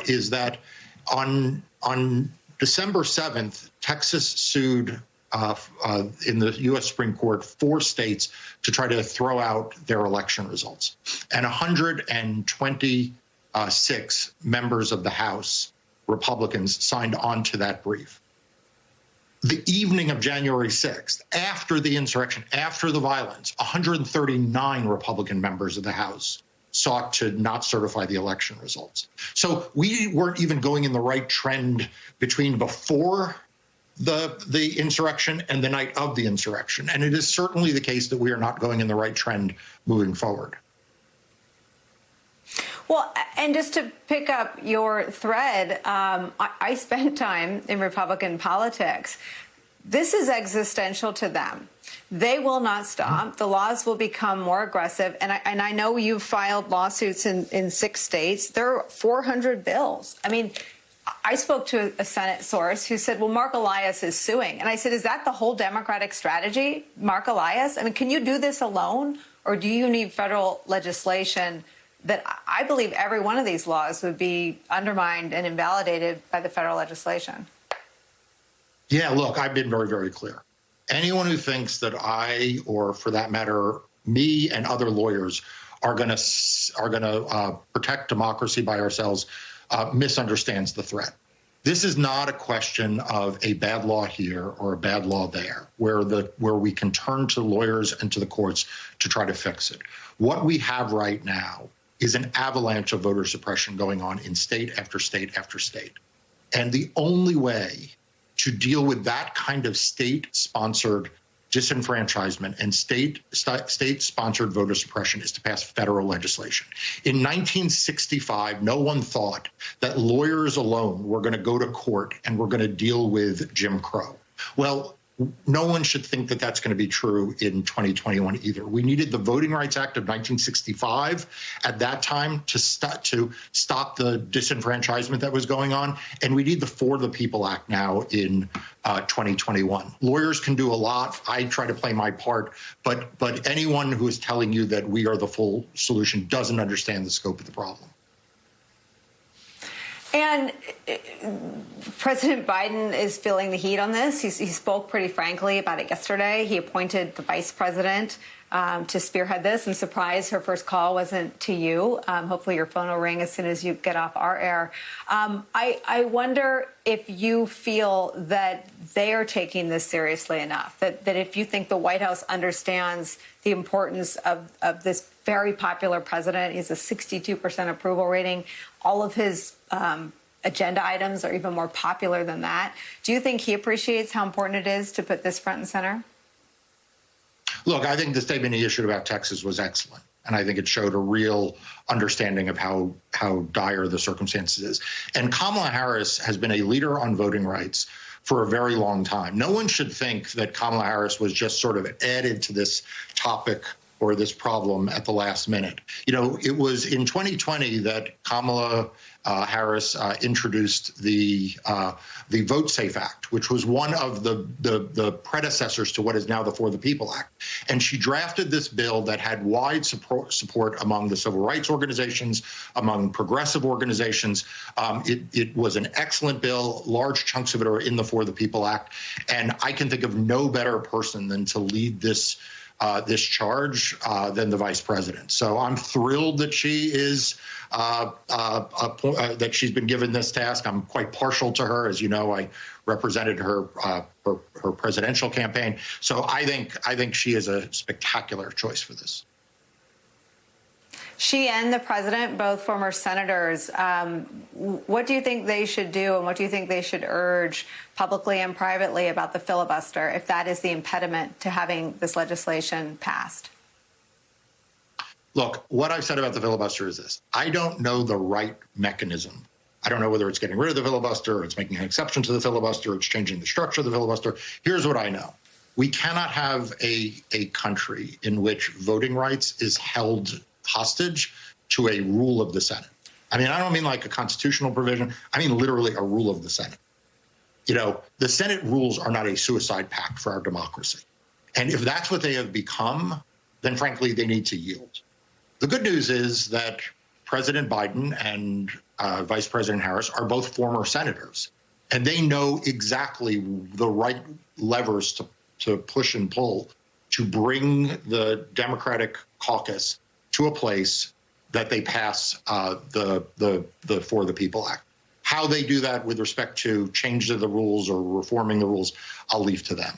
is that on December 7th, Texas sued in the U.S. Supreme Court 4 states to try to throw out their election results. And 126 members of the House, Republicans, signed on to that brief. The evening of January 6th, after the insurrection, after the violence, 139 Republican members of the House sought to not certify the election results. So we weren't even going in the right trend between before the insurrection and the night of the insurrection. And it is certainly the case that we are not going in the right trend moving forward. Well, and just to pick up your thread, I spent time in Republican politics. This is existential to them. They will not stop. The laws will become more aggressive. And I know you've filed lawsuits in 6 states. There are 400 bills. I mean, I spoke to a Senate source who said, well, Mark Elias is suing. And I said, is that the whole Democratic strategy, Mark Elias? I mean, can you do this alone? Or do you need federal legislation that I believe every one of these laws would be undermined and invalidated by the federal legislation? Yeah, look, I've been very, very clear. Anyone who thinks that I, or for that matter, me and other lawyers are going to protect democracy by ourselves misunderstands the threat. This is not a question of a bad law here or a bad law there, where we can turn to lawyers and to the courts to try to fix it. What we have right now is an avalanche of voter suppression going on in state after state after state. And the only way to deal with that kind of state-sponsored disenfranchisement and state-sponsored voter suppression is to pass federal legislation. In 1965, no one thought that lawyers alone were going to go to court and were going to deal with Jim Crow. Well, no one should think that that's going to be true in 2021 either. We needed the Voting Rights Act of 1965 at that time to stop the disenfranchisement that was going on, and we need the For the People Act now in 2021. Lawyers can do a lot. I try to play my part, but anyone who is telling you that we are the full solution doesn't understand the scope of the problem. And President Biden is feeling the heat on this. He spoke pretty frankly about it yesterday. He appointed the vice president to spearhead this. I'm surprised her first call wasn't to you. Hopefully your phone will ring as soon as you get off our air. I wonder if you feel that they are taking this seriously enough, that if you think the White House understands the importance of this very popular president. He has a 62% approval rating. All of his agenda items are even more popular than that. Do you think he appreciates how important it is to put this front and center? Look, I think the statement he issued about Texas was excellent. And I think it showed a real understanding of how dire the circumstances is. And Kamala Harris has been a leader on voting rights for a very long time. No one should think that Kamala Harris was just sort of added to this topic or this problem at the last minute. You know, it was in 2020 that Kamala Harris introduced the Vote Safe Act, which was one of the predecessors to what is now the For the People Act. And she drafted this bill that had wide support among the civil rights organizations, among progressive organizations. It was an excellent bill. Large chunks of it are in the For the People Act. And I can think of no better person than to lead this charge than the vice president. So I'm thrilled that she is that she's been given this task. I'm quite partial to her, as you know. I represented her her presidential campaign. So I think she is a spectacular choice for this. She and the president, both former senators, what do you think they should do, and what do you think they should urge publicly and privately about the filibuster, if that is the impediment to having this legislation passed? Look, what I've said about the filibuster is this. I don't know the right mechanism. I don't know whether it's getting rid of the filibuster, or it's making an exception to the filibuster, or it's changing the structure of the filibuster. Here's what I know. We cannot have a country in which voting rights is held hostage to a rule of the Senate. I mean, I don't mean like a constitutional provision. I mean literally a rule of the Senate. You know, the Senate rules are not a suicide pact for our democracy. And if that's what they have become, then frankly, they need to yield. The good news is that President Biden and Vice President Harris are both former senators, and they know exactly the right levers to push and pull to bring the Democratic caucus to a place that they pass the For the People Act. How they do that with respect to changes of the rules or reforming the rules, I'll leave to them.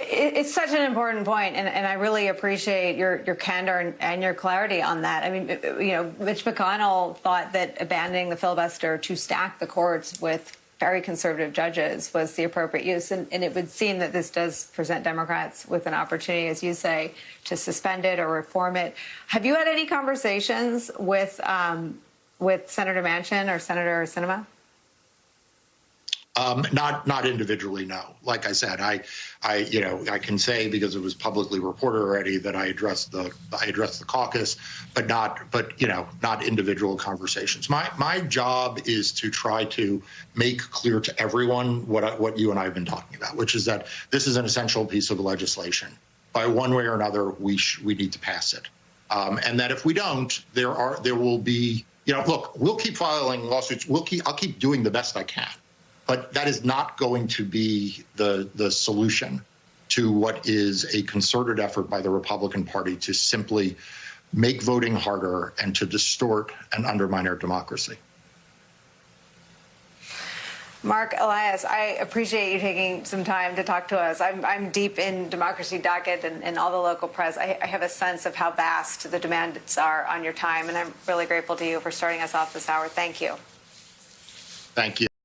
It's such an important point, and I really appreciate your candor and your clarity on that. I mean, Mitch McConnell thought that abandoning the filibuster to stack the courts with very conservative judges was the appropriate use, and it would seem that this does present Democrats with an opportunity, as you say, to suspend it or reform it. Have you had any conversations with Senator Manchin or Senator Sinema? Not individually, no. Like I said, I can say, because it was publicly reported already, that I addressed the caucus, but not individual conversations. My job is to try to make clear to everyone what you and I have been talking about, which is that this is an essential piece of legislation. By one way or another, we need to pass it, and that if we don't, there will be, look, we'll keep filing lawsuits. I'll keep doing the best I can. But that is not going to be the solution to what is a concerted effort by the Republican Party to simply make voting harder and to distort and undermine our democracy. Mark Elias, I appreciate you taking some time to talk to us. I'm deep in Democracy Docket and all the local press. I have a sense of how vast the demands are on your time, and I'm really grateful to you for starting us off this hour. Thank you. Thank you.